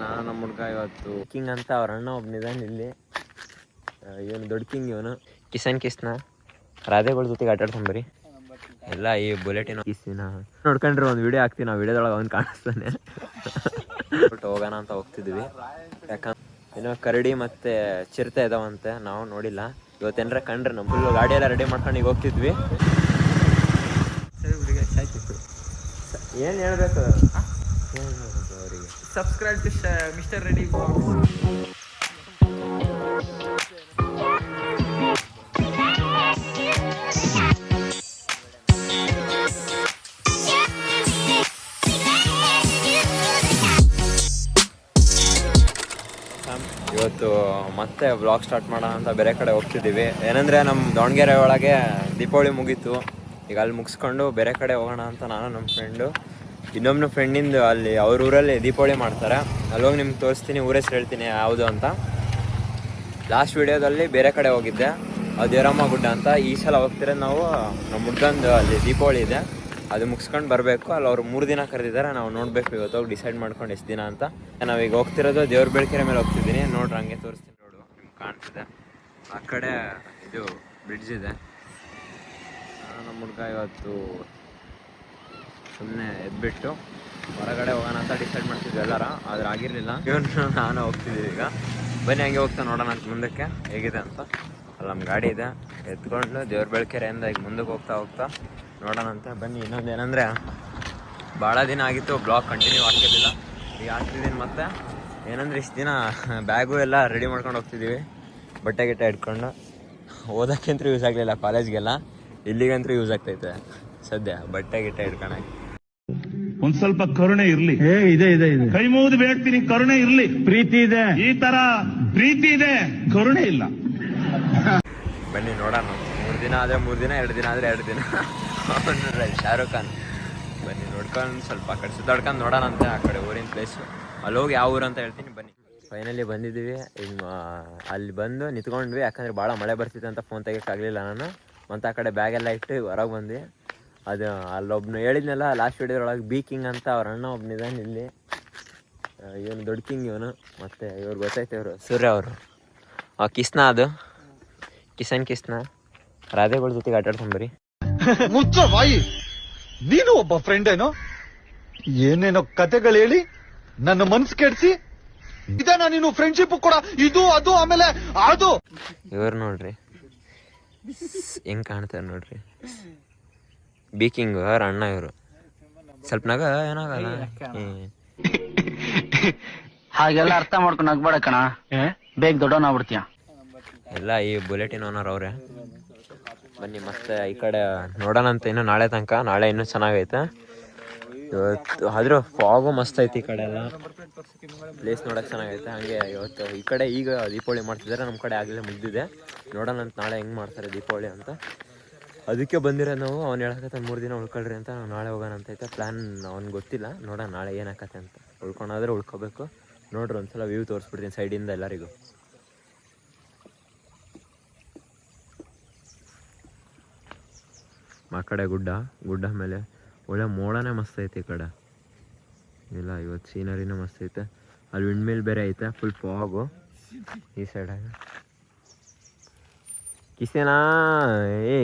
ನಾನು ನಮ್ಮ ಹುಡ್ಗ ಇವತ್ತು ಕಿಂಗ್ ಅಂತ ಅವ್ರ ಅಣ್ಣ ಒಬ್ಬನಿದ್ದಾನೆ ಇಲ್ಲಿ. ಇವನು ದೊಡ್ಡ ಕಿಂಗ್, ಇವನು ಕಿಸ್ನ ರಾಧೆಗಳ ಜೊತೆಗೆ ಆಟಾಡ್ಕೊಂಬರಿ ಎಲ್ಲ ಈ ಬುಲೆಟಿನ ಕಿಸ್ಸಿನ ನೋಡ್ಕೊಂಡ್ರೆ ಒಂದು ವಿಡಿಯೋ ಹಾಕ್ತೀನಿ. ಆ ವಿಡಿಯೋದೊಳಗೆ ಅವ್ನು ಕಾಣಿಸ್ತಾನೆ. ಹೋಗೋಣ ಅಂತ ಹೋಗ್ತಿದ್ವಿ, ಯಾಕಂದ್ರೆ ಏನೋ ಕರಡಿ ಮತ್ತೆ ಚಿರತೆ ಇದಾವಂತೆ, ನಾವು ನೋಡಿಲ್ಲ. ಇವತ್ತೇನ್ರ ಕಂಡ್ರೆ ನಮ್ಮ ಫುಲ್ ಗಾಡಿ ಎಲ್ಲ ರೆಡಿ ಮಾಡ್ಕೊಂಡು ಈಗ ಹೋಗ್ತಿದ್ವಿ. ಏನು ಹೇಳ್ಬೇಕು ಅವರಿಗೆ? Subscribe to mister ready. ಇವತ್ತು ಮತ್ತೆ ವ್ಲಾಗ್ ಸ್ಟಾರ್ಟ್ ಮಾಡೋಣ ಅಂತ ಬೇರೆ ಕಡೆ ಹೋಗ್ತಿದ್ದೀವಿ. ಏನಂದರೆ ನಮ್ಮ ದಾವಣಗೆರೆ ಒಳಗೆ ದೀಪಾವಳಿ ಮುಗೀತು, ಈಗ ಅಲ್ಲಿ ಮುಗಿಸ್ಕೊಂಡು ಬೇರೆ ಕಡೆ ಹೋಗೋಣ ಅಂತ ನಾನು ನಮ್ಮ ಫ್ರೆಂಡು, ಇನ್ನೊಬ್ಬನ ಫ್ರೆಂಡಿಂದು ಅಲ್ಲಿ ಅವ್ರ ಊರಲ್ಲಿ ದೀಪಾವಳಿ ಮಾಡ್ತಾರೆ. ಅಲ್ಲೋಗಿ ನಿಮ್ಗೆ ತೋರಿಸ್ತೀನಿ, ಊರ ಹೆಸರು ಹೇಳ್ತೀನಿ ಯಾವುದು ಅಂತ. ಲಾಸ್ಟ್ ವಿಡಿಯೋದಲ್ಲಿ ಬೇರೆ ಕಡೆ ಹೋಗಿದ್ದೆ, ಅದು ದೇವರಮ್ಮ ಗುಡ್ಡ ಅಂತ. ಈ ಸಲ ಹೋಗ್ತಿರೋದು ನಾವು ನಮ್ಮ ಹುಡ್ಗಂದು ಅಲ್ಲಿ ದೀಪಾವಳಿ ಇದೆ, ಅದು ಮುಗಿಸ್ಕೊಂಡು ಬರಬೇಕು. ಅಲ್ಲಿ ಅವ್ರು 3 ದಿನ ಕರೆದಿದ್ದಾರೆ, ನಾವು ನೋಡಬೇಕು ಇವತ್ತು ಹೋಗಿ ಡಿಸೈಡ್ ಮಾಡ್ಕೊಂಡು ಎಷ್ಟು ದಿನ ಅಂತ. ನಾವೀಗ ಹೋಗ್ತಿರೋದು ದೇವ್ರ ಬೆಳಕೆರೆ ಮೇಲೆ ಹೋಗ್ತಿದ್ದೀನಿ. ನೋಡ್ರಿ ಹಂಗೆ ತೋರಿಸ್ತೀನಿ, ನೋಡು ನಿಮ್ಗೆ ಕಾಣಿಸ್ತಿದೆ. ಆ ಕಡೆ ಇದು ಬ್ರಿಡ್ಜ್ ಇದೆ. ನಮ್ಮ ಹುಡ್ಗ ಇವತ್ತು ಸುಮ್ಮನೆ ಎದ್ಬಿಟ್ಟು ಹೊರಗಡೆ ಹೋಗೋಣ ಅಂತ ಡಿಸೈಡ್ ಮಾಡ್ತಿದ್ವಿ ಎಲ್ಲರ, ಆದ್ರೆ ಆಗಿರಲಿಲ್ಲ. ಇವನು ನಾನು ಹೋಗ್ತಿದ್ದೀವಿ ಈಗ. ಬನ್ನಿ ಹಂಗೆ ಹೋಗ್ತಾ ನೋಡೋಣ ಅಂತ ಮುಂದಕ್ಕೆ ಹೇಗಿದೆ ಅಂತ. ಅಲ್ಲಿ ನಮ್ಮ ಗಾಡಿ ಇದೆ, ಎತ್ಕೊಂಡು ದೇವ್ರ ಬೆಳಕೆರೆಯಿಂದ ಈಗ ಮುಂದಕ್ಕೆ ಹೋಗ್ತಾ ನೋಡೋಣ ಅಂತ. ಬನ್ನಿ. ಇನ್ನೊಂದು ಏನಂದರೆ ಭಾಳ ದಿನ ಆಗಿತ್ತು ಬ್ಲಾಗ್ ಕಂಟಿನ್ಯೂ ಆಗ್ತಿರ್ಲಿಲ್ಲ, ಈಗ ಆಗ್ತಿದ್ದೀನಿ ಮತ್ತೆ. ಏನಂದರೆ ಇಷ್ಟು ದಿನ ಬ್ಯಾಗು ಎಲ್ಲ ರೆಡಿ ಮಾಡ್ಕೊಂಡು ಹೋಗ್ತಿದ್ದೀವಿ, ಬಟ್ಟೆ ಗಿಟ್ಟೆ ಇಟ್ಕೊಂಡು. ಓದೋಕ್ಕಂತೂ ಯೂಸ್ ಆಗಲಿಲ್ಲ, ಕಾಲೇಜ್ಗೆಲ್ಲ. ಇಲ್ಲಿಗಂತೂ ಯೂಸ್ ಆಗ್ತೈತೆ ಸದ್ಯ ಬಟ್ಟೆ ಗಿಟ್ಟೆ ಇಟ್ಕೊಳಕ್ಕೆ. ಒಂದ್ ಸ್ವಲ್ಪ ಕರುಣೆ ಇರ್ಲಿ. ಇದೆ ಇದೆ ಇದೆ, ಕೈ ಮುಗಿದು ಬೇಡ್ತೀನಿ, ಕರುಣೆ ಇರ್ಲಿ. ಪ್ರೀತಿ ಇದೆ, ಈ ತರ ಪ್ರೀತಿ ಇದೆ, ಕರುಣೆ ಇಲ್ಲ. ಬನ್ನಿ ನೋಡೋಣ. 3 ದಿನ ಆದರೆ 3 ದಿನ, 2 ದಿನ ಆದರೆ 2 ದಿನ. ಶಾರುಖ್ ಖಾನ್. ಬನ್ನಿ ನೋಡ್ಕೊಂಡು ಸ್ವಲ್ಪ ಆ ಕಡೆ ಸುತ್ತಾಡ್ಕೊಂಡು ನೋಡೋಣ ಅಂತ. ಆ ಕಡೆ ಊರಿನ ಪ್ಲೇಸು, ಅಲ್ಲಿ ಹೋಗಿ ಯಾವ ಊರು ಅಂತ ಹೇಳ್ತೀನಿ ಬನ್ನಿ. ಫೈನಲಿ ಬಂದಿದ್ದೀವಿ. ಇನ್ನು ಅಲ್ಲಿ ಬಂದು ನಿಂತ್ಕೊಂಡ್ವಿ, ಯಾಕಂದರೆ ಭಾಳ ಮಳೆ ಬರ್ತಿತ್ತು ಅಂತ ಫೋನ್ ತೆಗಿಯೋಕ್ಕಾಗಲಿಲ್ಲ ನಾನು. ಮತ್ತು ಆ ಕಡೆ ಬ್ಯಾಗೆಲ್ಲ ಇಟ್ಟು ಹೊರಗೆ ಬಂದ್ವಿ. ಅದು ಅಲ್ಲೊಬ್ನು ಹೇಳಿದ್ನಲ್ಲ ಲಾಸ್ಟ್ ವಿಡಿಯೋದೊಳಗೆ, ಬಿ ಕಿಂಗ್ ಅಂತ ಅವ್ರ ಅಣ್ಣ ಒಬ್ಬನಿದ್ದಾನೆ ಇಲ್ಲಿ. ಇವನು ದೊಡ್ಡ ಕಿಂಗ್ ಇವನು. ಮತ್ತು ಇವ್ರು ಗೊತ್ತೈತೆ, ಇವರು ಸೂರ್ಯ ಅವರು. ಕಿಸ್ನ, ಅದು ಕಿಸ್ನ ರಾಧೆಗಳ ಜೊತೆಗೆ ಆಟಾಡ್ಕೊಂಬರಿ. ಮುಚ್ಚ ಬಾಯಿ, ನೀನು ಒಬ್ಬ ಫ್ರೆಂಡ್ ಏನೋ ಏನೇನೋ ಕತೆಗಳು ಹೇಳಿ ನನ್ನ ಮನ್ಸು ಕೆಡ್ಸಿ ಇದನ್ನ ನೀನು ಫ್ರೆಂಡ್ಶಿಪ್ ಕೂಡ ಇದು ಅದು ಆಮೇಲೆ ಅದು. ಇವ್ರು ನೋಡ್ರಿ ಹೆಂಗ್ ಕಾಣ್ತಾರೆ ನೋಡ್ರಿ, ಬಿ ಕಿಂಗ್ ಅವ್ರ ಅಣ್ಣ ಇವರು. ಸ್ವಲ್ಪ ನಗ ಏನಾಗಲ್ಲ, ಹಾಗೆಲ್ಲ ಅರ್ಥ ಮಾಡ್ಕೊಂಡು ನಗ್ಬೇಡ ಕಣ, ಬೇಗ ದೊಡ್ಡವನಾಗ್ಬಿಡ್ತೀಯ. ಎಲ್ಲ ಈ ಬುಲೆಟಿನ್ ಓನರ್ ಅವ್ರೆ. ಬನ್ನಿ ಮತ್ತೆ ಈ ಕಡೆ ನೋಡೋಣ ಅಂತ. ಇನ್ನು ನಾಳೆ ತನಕ, ನಾಳೆ ಇನ್ನೂ ಚೆನ್ನಾಗೈತೆ. ಇವತ್ತು ಆದರೂ ಫಾಗು ಮಸ್ತ್ ಐತಿ. ಈ ಕಡೆ ಎಲ್ಲ ಪ್ಲೇಸ್ ನೋಡೋಕೆ ಚೆನ್ನಾಗೈತೆ. ಹಾಗೆ ಇವತ್ತು ಈ ಕಡೆ ಈಗ ದೀಪಾವಳಿ ಮಾಡ್ತಿದ್ದಾರೆ, ನಮ್ಮ ಕಡೆ ಆಗಲೇ ಮುಗ್ದಿದೆ. ನೋಡೋಣ ಅಂತ ನಾಳೆ ಹೆಂಗೆ ಮಾಡ್ತಾರೆ ದೀಪಾವಳಿ ಅಂತ. ಅದಕ್ಕೆ ಬಂದಿರೋದು ನಾವು. ಅವ್ನು ಹೇಳಕತ್ತೆ 3 ದಿನ ಉಳ್ಕೊಳ್ರಿ ಅಂತ. ನಾವು ನಾಳೆ ಹೋಗೋಣ ಅಂತ ಐತೆ ಪ್ಲ್ಯಾನ್. ಅವ್ನಿಗೆ ಗೊತ್ತಿಲ್ಲ, ನೋಡೋಣ ನಾಳೆ ಏನಾಕತ್ತೆ ಅಂತ. ಉಳ್ಕೊಳೋದ್ರೆ ಉಳ್ಕೋಬೇಕು. ನೋಡ್ರಿ ಒಂದ್ಸಲ ವ್ಯೂ ತೋರಿಸ್ಬಿಡ್ತೀನಿ ಸೈಡಿಂದ ಎಲ್ಲರಿಗೂ. ಆ ಕಡೆ ಗುಡ್ಡ ಮೇಲೆ ಒಳ್ಳೆ ಮೋಡನೇ ಮಸ್ತ್ ಐತೆ. ಈ ಕಡೆ ಇಲ್ಲ ಇವತ್ತು ಸೀನರಿನೂ ಮಸ್ತ್ ಐತೆ. ಅಲ್ಲಿ ವಿಂಡ್ ಬೇರೆ ಐತೆ, ಫುಲ್ ಫಾಗು ಈ ಸೈಡಾಗ. ಕಿಸ್ಸಿನ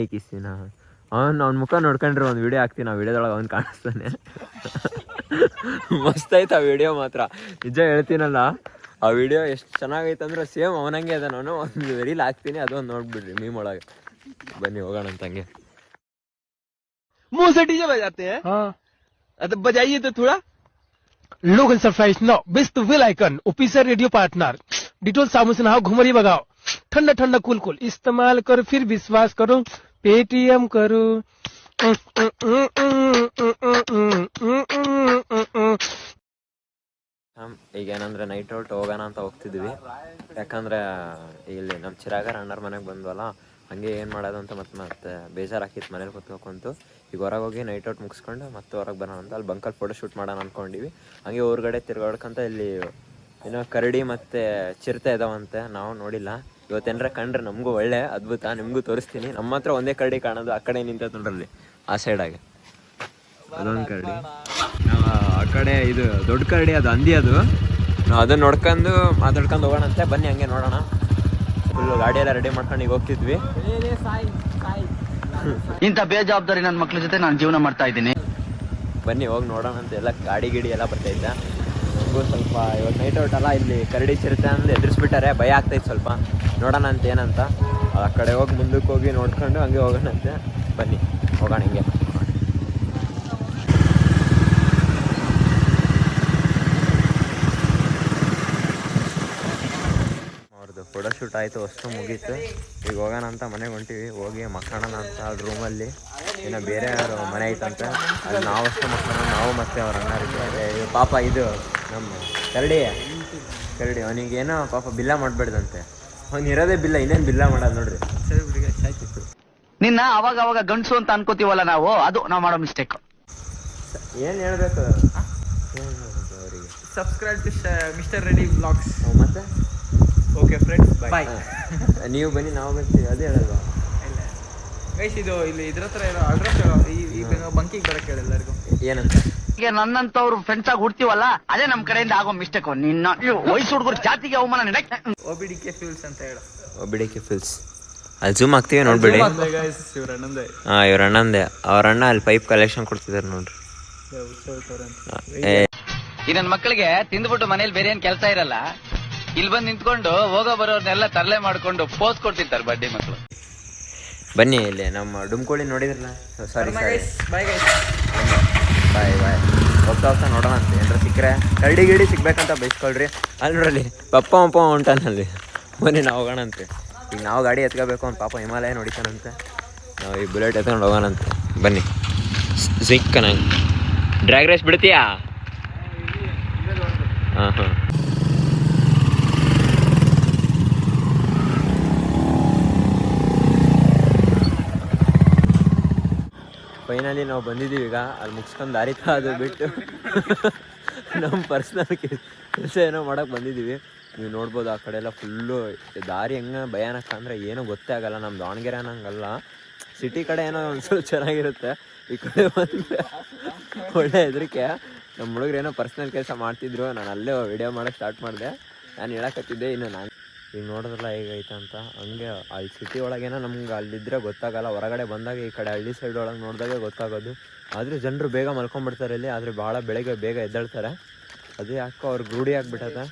ಅವ್ನ ಮುಖ ನೋಡ್ಕೊಂಡ್ರೆ ಒಂದು ವಿಡಿಯೋ ಹಾಕ್ತೀನಿ. ಆ ವಿಡಿಯೋದೊಳಗೆ ಅವ್ನು ಕಾಣಿಸ್ತಾನೆ. ಮಸ್ತ್ ಐತೆ ಆ ವಿಡಿಯೋ ಮಾತ್ರ, ನಿಜ ಹೇಳ್ತೀನಲ್ಲ. ಆ ವಿಡಿಯೋ ಎಷ್ಟು ಚೆನ್ನಾಗೈತೆ ಅಂದ್ರೆ ಸೇಮ್ ಅವನಂಗೆ ಅದ. ನಾನು ಒಂದು ರೀಲ್ ಹಾಕ್ತೀನಿ, ಅದೊಂದು ನೋಡ್ಬಿಡ್ರಿ ಮೀಮ್ ಒಳಗೆ. ಬನ್ನಿ ಹೋಗೋಣ ಅಂತ ಹಂಗೆ. मुंह से डीजे बजाते हैं। हाँ, तो बजाइए तो थोड़ा। Local surprise no best will icon officer radio partner Dettol साबुन से नहाओ, घुमरी भगाओ, ठंडा ठंडा कूल कूल इस्तेमाल करो, फिर विश्वास करो, पेटीएम करो। ಈಗ ಏನಂದ್ರೆ ನೈಟ್ ಔಟ್ ಹೋಗೋಣ ಅಂತ ಹೋಗ್ತಿದ್ವಿ. ಯಾಕಂದ್ರೆ ಇಲ್ಲಿ ನಮ್ಮ ಚಿರಾಗರ ಅಣ್ಣರ ಮನೆಗೆ ಬಂದ್ವಲ್ಲ, ಹಂಗೆ ಏನು ಮಾಡೋದು ಅಂತ ಮತ್ತೆ ಬೇಜಾರಾಕಿತ್ತು ಮನೇಲಿ ಕೂತ್ಕೊಂತು. ಈಗ ಹೊರಗೆ ಹೋಗಿ ನೈಟ್ ಔಟ್ ಮುಗಿಸ್ಕೊಂಡು ಮತ್ತೆ ಹೊರಗೆ ಬರೋಣ ಅಂತ. ಅಲ್ಲಿ ಬಂಕಲ್ಲಿ ಫೋಟೋ ಶೂಟ್ ಮಾಡೋಣ ಅಂದ್ಕೊಂಡಿವಿ. ಹಂಗೆ ಹೊರಗಡೆ ತಿರ್ಗಾಡ್ಕೊಂತ ಇಲ್ಲಿ ಏನೋ ಕರಡಿ ಮತ್ತು ಚಿರತೆ ಇದಾವಂತೆ, ನಾವು ನೋಡಿಲ್ಲ. ಇವತ್ತೇನರ ಕಂಡ್ರೆ ನಮಗೂ ಒಳ್ಳೆ ಅದ್ಭುತ, ನಿಮಗೂ ತೋರಿಸ್ತೀನಿ. ನಮ್ಮ ಹತ್ರ ಒಂದೇ ಕರಡಿ ಕಾಣೋದು, ಆ ಕಡೆ ನಿಂತ ನೋಡ್ರಲ್ಲಿ ಆ ಸೈಡಾಗೆ ಅದೊಂದು ಕರಡಿ. ಆ ಕಡೆ ಇದು ದೊಡ್ಡ ಕರಡಿ, ಅದು ಹಂದಿ. ಅದು ನಾವು ಅದನ್ನ ನೋಡ್ಕೊಂಡು ಮಾತಾಡ್ಕೊಂಡು ಹೋಗೋಣಂತೆ. ಬನ್ನಿ ಹಂಗೆ ನೋಡೋಣ. ಫುಲ್ಲು ಗಾಡಿ ಎಲ್ಲ ರೆಡಿ ಮಾಡ್ಕೊಂಡು ಈಗ ಹೋಗ್ತಿದ್ವಿ. ಇಂಥ ಬೇಜವಾಬ್ದಾರಿ ನನ್ನ ಮಕ್ಳ ಜೊತೆ ನಾನು ಜೀವನ ಮಾಡ್ತಾ ಇದ್ದೀನಿ. ಬನ್ನಿ ಹೋಗಿ ನೋಡೋಣಂತೆ. ಎಲ್ಲ ಗಾಡಿ ಗಿಡಿ ಎಲ್ಲ ಬರ್ತೈತೆ. ನನಗೂ ಸ್ವಲ್ಪ ಇವತ್ತು ನೈಟ್ ಔಟ್ ಅಲ್ಲ, ಇಲ್ಲಿ ಕರಡಿ ಚಿರತೆ ಅಂದು ಎದುರಿಸ್ಬಿಟ್ಟಾರೆ, ಭಯ ಆಗ್ತೈತೆ ಸ್ವಲ್ಪ. ನೋಡೋಣ ಅಂತ ಏನಂತ ಆ ಕಡೆ ಹೋಗಿ ಮುಂದಕ್ಕೆ ಹೋಗಿ ನೋಡ್ಕೊಂಡು ಹಂಗೆ ಹೋಗೋಣಂತೆ. ಬನ್ನಿ ಹೋಗೋಣ ಹಿಂಗೆ. ಅವ್ರದ್ದು ಫೋಟೋಶೂಟ್ ಆಯಿತು, ಅಷ್ಟು ಮುಗೀತು. ಈಗ ಹೋಗೋಣ ಅಂತ ಮನೆಗೆ ಹೊಂಟಿವಿ. ಹೋಗಿ ಮಕ್ಕಳೋಣ ಅಂತ ಅಲ್ಲಿ ರೂಮಲ್ಲಿ. ಇನ್ನು ಬೇರೆ ಯಾರು ಮನೆ ಐತಂತೆ, ಅಲ್ಲಿ ನಾವಷ್ಟು ಮಕ್ಕಳು, ನಾವು ಮತ್ತೆ ಅವ್ರ ಅಣ್ಣ ಇದ್ದಾರೆ. ಪಾಪ ಇದು ನಮ್ಮ ಕರಡಿ ಅವನಿಗೇನೋ ಪಾಪ ಬಿಲ್ಲ ಮಾಡಬೇಡ್ದಂತೆ. ಅವ್ನು ಇರೋದೇ ಬಿಲ್ಲ, ಇನ್ನೇನು ಬಿಲ್ಲ ಮಾಡೋದು ನೋಡ್ರಿ. ನಿನ್ನ ಅವಾಗ ಅವಾಗ ಗಂಡಸು ಅಂತ ಅನ್ಕೋತೀವಲ್ಲ ನಾವು, ಅದು ನಾವು ಮಾಡೋ ಮಿಸ್ಟೇಕ್. ಏನು ಹೇಳ್ಬೇಕು ಅವರಿಗೆ? Subscribe to mister ready blogs. ಮತ್ತೆ ಓಕೆ ಫ್ರೆಂಡ್ಸ್, ಬಾಯ್. ನೀವು ಬನ್ನಿ, ನಾವು ಬರ್ತೀವಿ. ಅದೇ ಹೇಳಲ್ವಾ ಗೈಸ್, ಇದು ಇಲ್ಲಿ ಇದ್ರ ಹತ್ರ ಇರೋ ಅಡ್ರೆಸ್ ಈ ಬಂಕಿಗೆ ಬರಕ್ಕೆ ಹೇಳಿ ಎಲ್ಲರಿಗೂ. ಏನಂತ? ಈಗ ನನ್ನಂತವ್ರು ಫ್ರೆಂಡ್ಸ್ ಆಗಿ ಹುಡ್ತೀವಲ್ಲ, ಅದೇ ನಮ್ ಕಡೆಯಿಂದ ಆಗೋ ಮಿಸ್ಟೇಕ್. ನಿನ್ನ ವಯಸ್ಸು ಹುಡುಗರು ಜಾತಿಗೆ ಅವಮಾನ ನೀಡಕ್ಕೆ. OBDK ಫೀಲ್ಸ್ ಅಂತ ಹೇಳು. OBDK feels. ಅಲ್ಲಿ ಜೂಮ್ ಆಗ್ತೀವಿ ನೋಡ್ಬೇಡಿ. ಇವ್ರ ಅಣ್ಣಂದೇ. ಹಾಂ, ಇವ್ರ ಅಣ್ಣಂದೆ. ಅವ್ರ ಅಣ್ಣ ಅಲ್ಲಿ ಪೈಪ್ ಕಲೆಕ್ಷನ್ ಕೊಡ್ತಿದ್ದಾರೆ ನೋಡ್ರಿ. ಈ ನನ್ನ ಮಕ್ಕಳಿಗೆ ತಿಂದ್ಬಿಟ್ಟು ಮನೇಲಿ ಬೇರೆ ಏನ್ ಕೆಲಸ ಇರಲ್ಲ, ಇಲ್ಲಿ ಬಂದು ನಿಂತ್ಕೊಂಡು ಹೋಗೋ ಬರೋರ್ನೆಲ್ಲ ತರಲೆ ಮಾಡ್ಕೊಂಡು ಪೋಸ್ ಕೊಡ್ತಿರ್ತಾರೆ ಬಡ್ಡಿ ಮಕ್ಕಳು. ಬನ್ನಿ, ಇಲ್ಲಿ ನಮ್ಮ ಡುಮ್ಕೋಳಿ ನೋಡಿದ್ರಲ್ಲ. ಸಾರಿ ಬಾಯ್ ಗೈಸ್. ಬಾಯ್. ಹೋಗ್ತಾ ನೋಡೋಣ ಅಂತ. ಏನಾರ ಸಿಕ್ಕರೆ ಕರಡಿ ಗಿಡಿ ಸಿಗ್ಬೇಕಂತ ಬೈಸ್ಕೊಳ್ರಿ. ಅಲ್ಲಿ ನೋಡಲಿ ಪಪ್ಪ ಹೊಂಟಾನಲ್ಲಿ. ಬನ್ನಿ ನಾವು ಹೋಗೋಣಂತೆ. ಈಗ ನಾವು ಗಾಡಿ ಎತ್ಕೋಬೇಕು. ಅವ್ನು ಪಾಪ ಹಿಮಾಲಯ ನೋಡಿತಾನಂತೆ. ನಾವು ಈ ಬುಲೆಟ್ ಎತ್ಕೊಂಡು ಹೋಗೋಣಂತೆ. ಬನ್ನಿ. ಸಿಕ್ಕನಂಗೆ ಡ್ರ್ಯಾಗ್ ರೇಸ್ ಬಿಡ್ತೀಯಾ? ಹಾಂ. ಫೈನಲಿ ನಾವು ಬಂದಿದ್ದೀವಿ. ಈಗ ಅಲ್ಲಿ ಮುಗಿಸ್ಕೊಂಡು ದಾರಿ ಅದು ಬಿಟ್ಟು ನಮ್ಮ ಪರ್ಸ್ನಲ್ ಕೆಲಸ ಏನೋ ಮಾಡೋಕೆ ಬಂದಿದ್ದೀವಿ. ನೀವು ನೋಡ್ಬೋದು ಆ ಕಡೆ ಎಲ್ಲ ಫುಲ್ಲು ದಾರಿ ಹೆಂಗೆ ಭಯಾನಕ ಅಂದರೆ ಏನೋ ಗೊತ್ತೇ ಆಗಲ್ಲ. ನಮ್ಮ ದಾವಣಗೆರೆ ಅನ್ನಂಗಲ್ಲ, ಸಿಟಿ ಕಡೆ ಏನೋ ಒಂದು ಸ್ವಲ್ಪ ಚೆನ್ನಾಗಿರುತ್ತೆ. ಈ ಕಡೆ ಬಂದರೆ ಒಳ್ಳೆ ಹೆದರಿಕೆ. ನಮ್ಮ ಹುಡುಗರು ಏನೋ ಪರ್ಸ್ನಲ್ ಕೆಲಸ ಮಾಡ್ತಿದ್ರು. ನಾನು ಅಲ್ಲೇ ವಿಡಿಯೋ ಮಾಡೋಕ್ಕೆ ಸ್ಟಾರ್ಟ್ ಮಾಡಿದೆ. ನಾನು ಹೇಳಕತ್ತಿದ್ದೆ. ಇನ್ನು ನಾನು ಈಗ ನೋಡಿದ್ರಲ್ಲ ಹೇಗೈತೆ ಅಂತ. ಹಂಗೆ ಅಲ್ಲಿ ಸಿಟಿ ಒಳಗೇನೋ ನಮ್ಗೆ ಅಲ್ಲಿದ್ದರೆ ಗೊತ್ತಾಗಲ್ಲ. ಹೊರಗಡೆ ಬಂದಾಗ ಈ ಕಡೆ ಹಳ್ಳಿ ಸೈಡ್ ಒಳಗೆ ನೋಡಿದಾಗೆ ಗೊತ್ತಾಗೋದು. ಆದರೆ ಜನರು ಬೇಗ ಮಲ್ಕೊಂಡ್ಬಿಡ್ತಾರೆ ಇಲ್ಲಿ. ಆದರೆ ಭಾಳ ಬೆಳಗ್ಗೆ ಬೇಗ ಎದ್ದೇಳ್ತಾರೆ. ಅದು ಯಾಕೋ ಅವ್ರಿಗೆ ರೂಢಿ ಆಗಿಬಿಟ್ಟದೆ.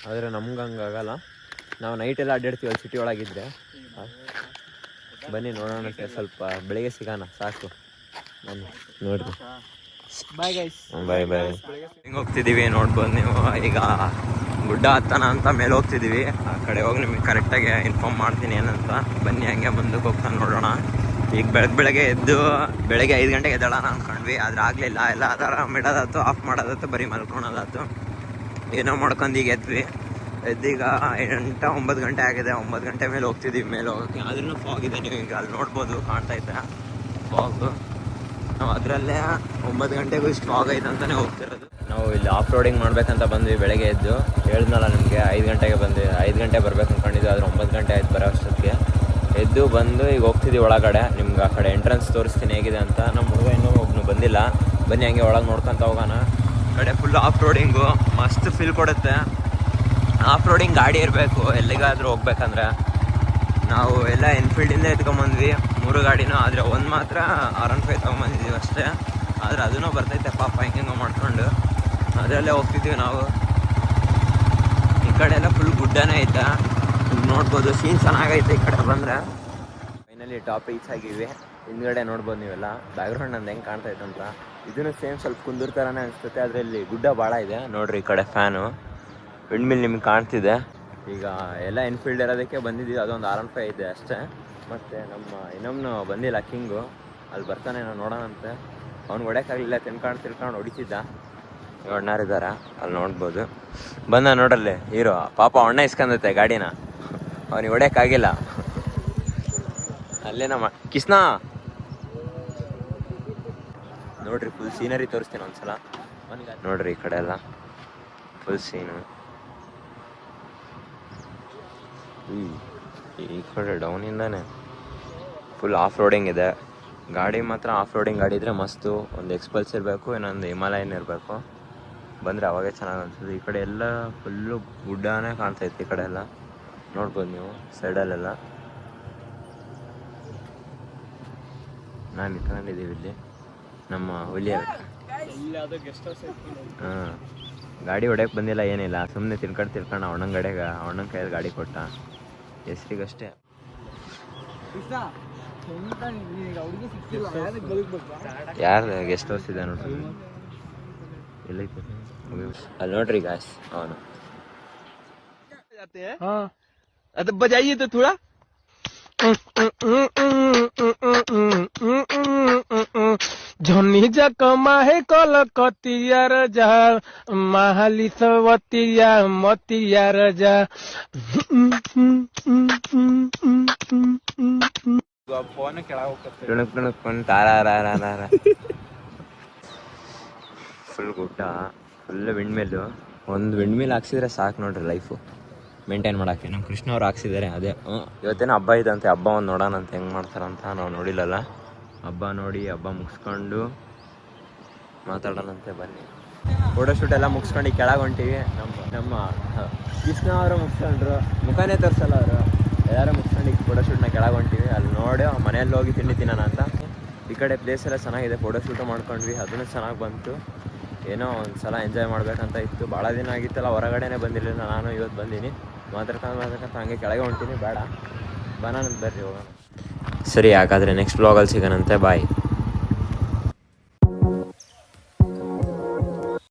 ಆದರೆ ನಮ್ಗೆ ಹಂಗಾಗಲ್ಲ. ನಾವು ನೈಟೆಲ್ಲ ಅಡ್ಡಾಡ್ತೀವಿ ಅಲ್ಲಿ ಸಿಟಿ ಒಳಗಿದ್ರೆ. ಬನ್ನಿ ನೋಡೋಣ, ಸ್ವಲ್ಪ ಬೆಳಿಗ್ಗೆ ಸಿಗೋಣ. ಸಾಕು, ಬನ್ನಿ ನೋಡ್ರಿ. Bye guys. ಬಾಯ್. ಹಿಂಗೆ ಹೋಗ್ತಿದ್ದೀವಿ ನೋಡ್ಬೋದು ನೀವು. ಈಗ ಗುಡ್ಡ ಹತ್ತನ ಅಂತ ಮೇಲೆ ಹೋಗ್ತಿದ್ದೀವಿ. ಆ ಕಡೆ ಹೋಗಿ ನಿಮಗೆ ಕರೆಕ್ಟಾಗಿ ಇನ್ಫಾರ್ಮ್ ಮಾಡ್ತೀನಿ ಏನಂತ. ಬನ್ನಿ ಹಂಗೆ ಮುಂದಕ್ಕೆ ಹೋಗ್ತಾ ನೋಡೋಣ. ಈಗ ಬೆಳಗ್ಗೆ ಎದ್ದು ಬೆಳಗ್ಗೆ 5 ಗಂಟೆಗೆ ಎದ್ದೇಳೋಣ ಅಂದ್ಕೊಂಡ್ವಿ. ಆದರೆ ಆಗಲಿಲ್ಲ. ಎಲ್ಲ ಅದರ ಮಿಡೋದಾಯ್ತು, ಆಫ್ ಮಾಡೋದಾಯ್ತು, ಬರೀ ಮಲ್ಕೊಳೋದಾಯ್ತು. ಏನೋ ಮಾಡ್ಕೊಂಡು ಈಗ ಎದ್ವಿ. ಎದ್ದೀಗ 8-9 ಗಂಟೆ ಆಗಿದೆ. 9 ಗಂಟೆ ಮೇಲೆ ಹೋಗ್ತಿದ್ದೀವಿ. ಮೇಲೆ ಹೋಗೋಕ್ಕೆ ಆದ್ರೂ ಫಾಗ್ ಇದೆ. ನೀವು ಈಗ ಅಲ್ಲಿ ನೋಡ್ಬೋದು, ಕಾಣ್ತೈತೆ ಫಾಗು. ನಾವು ಅದರಲ್ಲೇ 9 ಗಂಟೆಗೂ ಇಷ್ಟು ಫಾಗ್ ಐತೆ ಅಂತಲೇ ಹೋಗ್ತಿರೋದು. ನಾವು ಇಲ್ಲಿ ಆಫ್ ರೋಡಿಂಗ್ ಮಾಡ್ಬೇಕಂತ ಬಂದ್ವಿ ಬೆಳಗ್ಗೆ ಎದ್ದು. ಹೇಳಿದ್ನಲ್ಲ ನಿಮಗೆ 5 ಗಂಟೆಗೆ ಬಂದ್ವಿ. 5 ಗಂಟೆ ಬರ್ಬೇಕು ಅಂದ್ಕೊಂಡಿದ್ವಿ. ಆದರೆ 9 ಗಂಟೆ ಆಯ್ತು ಬರೋ ಅಷ್ಟೊತ್ತಿಗೆ. ಎದ್ದು ಬಂದು ಈಗ ಹೋಗ್ತಿದ್ದೀವಿ ಒಳಗಡೆ. ನಿಮ್ಗೆ ಆ ಕಡೆ ಎಂಟ್ರೆನ್ಸ್ ತೋರಿಸ್ತೀನಿ ಹೇಗಿದೆ ಅಂತ. ನಮ್ಮ ಹುಡುಗ ಇನ್ನೂ ಒಬ್ಬನು ಬಂದಿಲ್ಲ. ಬನ್ನಿ ಹಂಗೆ ಒಳಗೆ ನೋಡ್ಕೊತ ಹೋಗೋಣ. ಕಡೆ ಫುಲ್ ಆಫ್ ರೋಡಿಂಗು ಮಸ್ತ್ ಫೀಲ್ ಕೊಡುತ್ತೆ. ಆಫ್ ರೋಡಿಂಗ್ ಗಾಡಿ ಇರಬೇಕು ಎಲ್ಲಿಗಾದರೂ ಹೋಗ್ಬೇಕಂದ್ರೆ. ನಾವು ಎಲ್ಲ ಎನ್ಫೀಲ್ಡಿಂದ ಎತ್ಕೊಂಬಂದ್ವಿ 3 ಗಾಡಿನೂ. ಆದರೆ ಒಂದು ಮಾತ್ರ R15 ತೊಗೊಂಬಂದಿದ್ದೀವಿ ಅಷ್ಟೇ. ಆದರೆ ಅದೂ ಬರ್ತೈತೆ ಪಾಪ ಹಿಂಗೆ ಮಾಡ್ಕೊಂಡು. ಅದರಲ್ಲೇ ಹೋಗ್ತಿದ್ದೀವಿ ನಾವು. ಈ ಕಡೆ ಎಲ್ಲ ಫುಲ್ ಗುಡ್ಡನೇ ಐತೆ. ನೋಡ್ಬೋದು, ಸೀನ್ ಚೆನ್ನಾಗೈತೆ ಈ ಕಡೆ ಬಂದರೆ. ಫೈನಲಿ ಟಾಪ್ ರೀಚ್ ಆಗಿವಿ. ಹಿಂದ್ಗಡೆ ನೋಡ್ಬೋದು ನೀವೆಲ್ಲ ಬ್ಯಾಕ್ಗ್ರೌಂಡ್ ನಂದು ಹೆಂಗೆ ಕಾಣ್ತೈತೆ ಅಂತ. ಇದನ್ನು ಸೇಮ್ ಸ್ವಲ್ಪ ಕುಂದೂರು ಥರನೇ ಅನಿಸುತ್ತೆ. ಅದರಲ್ಲಿ ಗುಡ್ಡ ಭಾಳ ಇದೆ ನೋಡ್ರಿ. ಈ ಕಡೆ ಫ್ಯಾನು ವಿಂಡ್ಮಿಲ್ ನಿಮ್ಗೆ ಕಾಣ್ತಿದೆ. ಈಗ ಎಲ್ಲ ಎನ್ಫೀಲ್ಡ್ ಇರೋದಕ್ಕೆ ಬಂದಿದ್ದೀವಿ. ಅದೊಂದು R15 ಇದೆ ಅಷ್ಟೇ. ಮತ್ತು ನಮ್ಮ ಇನ್ನೊಮ್ಮೆ ಬಂದಿಲ್ಲ ಕಿಂಗು. ಅಲ್ಲಿ ಬರ್ತಾನೆ, ನಾವು ನೋಡೋಣಂತೆ. ಅವ್ನು ಹೊಡ್ಯೋಕ್ಕಾಗಲಿಲ್ಲ. ತಿಳ್ಕೊಂಡು ಹೊಡಿತಿದ್ದ. ಅಣ್ಣಾರಿದ್ದಾರೆ ಅಲ್ಲಿ ನೋಡ್ಬೋದು. ಬಂದ ನೋಡ್ರಲ್ಲಿ ಹೀರೋ. ಪಾಪ ಅಣ್ಣ ಇಸ್ಕೊಂಡೈತೆ ಗಾಡಿನ. ಅವ್ನಿಗೆ ಹೊಡ್ಯೋಕ್ಕಾಗಿಲ್ಲ. ಅಲ್ಲೇ ನಮ್ಮ ಕಿಸ್ನಾ ನೋಡ್ರಿ. ಫುಲ್ ಸೀನರಿ ತೋರಿಸ್ತೀನಿ ಒಂದ್ಸಲ. ನೋಡ್ರಿ ಈ ಕಡೆ ಎಲ್ಲ ಫುಲ್ ಸೀನು. ಈ ಕಡೆ ಡೌನಿಂದಾನೆ ಫುಲ್ ಆಫ್ ರೋಡಿಂಗ್ ಇದೆ. ಗಾಡಿ ಮಾತ್ರ ಆಫ್ ರೋಡಿಂಗ್ ಗಾಡಿ ಇದ್ರೆ ಮಸ್ತು. ಒಂದು ಎಕ್ಸ್ಪಲ್ಸ್ ಇರಬೇಕು, ಇನ್ನೊಂದು ಹಿಮಾಲಯನ್ ಇರಬೇಕು. ಬಂದರೆ ಅವಾಗೇ ಚೆನ್ನಾಗಿ ಅನ್ಸುತ್ತೆ. ಈ ಕಡೆ ಎಲ್ಲ ಫುಲ್ಲು ಗುಡ್ಡನೇ ಕಾಣ್ತೈತೆ. ಈ ಕಡೆ ಎಲ್ಲ ನೋಡ್ಬೋದು ನೀವು ಸೈಡಲ್ಲೆಲ್ಲ. ನಾನು ಇಟ್ಕೊಂಡಿದ್ದೀವಿ ಇಲ್ಲಿ ನಮ್ಮ ಹುಲಿಯ. ಹಾಂ, ಗಾಡಿ ಹೊಡ್ಯಕ್ಕೆ ಬಂದಿಲ್ಲ, ಏನಿಲ್ಲ, ಸುಮ್ಮನೆ ತಿರ್ಕೊಂಡು ಅವಣ್ಣನ ಗಡೆಗೆ ಅವಣ್ಣನ ಕೈಯಲ್ಲಿ ಗಾಡಿ ಕೊಟ್ಟ ಹೆಸ್ರಿಗಷ್ಟೇ. ಯಾರು ಗೆಸ್ಟ್ ಹೌಸ್ ಇದೆ ನೋಡ್ರಿ, ಎಲ್ಲೈತೆ ಅಲ್ಲಿ ನೋಡ್ರಿ ಗಾಯ್ಸ್. ಅವನು जाते हैं तो बजाइए तो थोड़ा. झोनी जकमा है कलकतिया जा महाली सवतिया मतिया जा. ಫುಲ್ ಗುಡ್ಡ, ಫುಲ್ ವಿಂಡ್ಮಿಲ್ಲು. ಒಂದು ವಿಂಡ್ಮಿಲ್ ಹಾಕ್ಸಿದ್ರೆ ಸಾಕು ನೋಡ್ರಿ ಲೈಫು ಮೇಂಟೈನ್ ಮಾಡೋಕ್ಕೆ. ನಮ್ಮ ಕೃಷ್ಣ ಅವ್ರು ಹಾಕ್ಸಿದ್ದಾರೆ. ಅದೇ ಇವತ್ತೇನೋ ಹಬ್ಬ ಇದಂತೆ, ಹಬ್ಬ ಒಂದು ನೋಡೋಣಂತ ಹೆಂಗೆ ಮಾಡ್ತಾರಂತ. ನಾವು ನೋಡಿಲ್ಲಲ್ಲ, ಹಬ್ಬ ನೋಡಿ ಹಬ್ಬ ಮುಗಿಸ್ಕೊಂಡು ಮಾತಾಡೋಣಂತೆ ಬನ್ನಿ. ಫೋಟೋಶೂಟ್ ಎಲ್ಲ ಮುಗಿಸ್ಕೊಂಡು ಈ ಕೆಳಗೆ ಹೊಂಟಿವಿ. ನಮ್ಮ ಕೃಷ್ಣ ಅವರು ಮುಗಿಸ್ಕೊಂಡ್ರು, ಮುಖನೇ ತೋರಿಸಲ್ಲ ಅವರು. ಎಲ್ಲರೂ ಮುಗಿಸ್ಕೊಂಡು ಈಗ ಫೋಟೋಶೂಟ್ನ ಕೆಳಗೆ ಹೊಂಟಿವಿ. ಅಲ್ಲಿ ನೋಡಿ ಮನೆಯಲ್ಲಿ ಹೋಗಿ ತಿಂಡಿ ತಿನ್ನೋಣ ಅಂತ. ಈ ಕಡೆ ಪ್ಲೇಸ್ ಎಲ್ಲ ಚೆನ್ನಾಗಿದೆ, ಫೋಟೋಶೂಟು ಮಾಡ್ಕೊಂಡ್ವಿ, ಅದನ್ನು ಚೆನ್ನಾಗಿ ಬಂತು. ಏನೋ ಒಂದು ಸಲ ಎಂಜಾಯ್ ಮಾಡಬೇಕಂತ ಇತ್ತು. ಭಾಳ ದಿನ ಆಗಿತ್ತಲ್ಲ, ಹೊರಗಡೆನೇ ಬಂದಿರಲಿಲ್ಲ. ನಾನು ಇವತ್ತು ಬಂದೀನಿ. ಮಾತಾಡ್ಕೊಂಡು ಹಂಗೆ ಕೆಳಗೆ ಹೊಂಟೀನಿ. ಬೇಡ ಬರೋಣ ಬರ್ರಿ ಹೋಗೋಣ. ಸರಿ, ಹಾಗಾದರೆ ನೆಕ್ಸ್ಟ್ ವ್ಲಾಗಲ್ಲಿ ಸಿಗೋಣಂತೆ. ಬಾಯ್.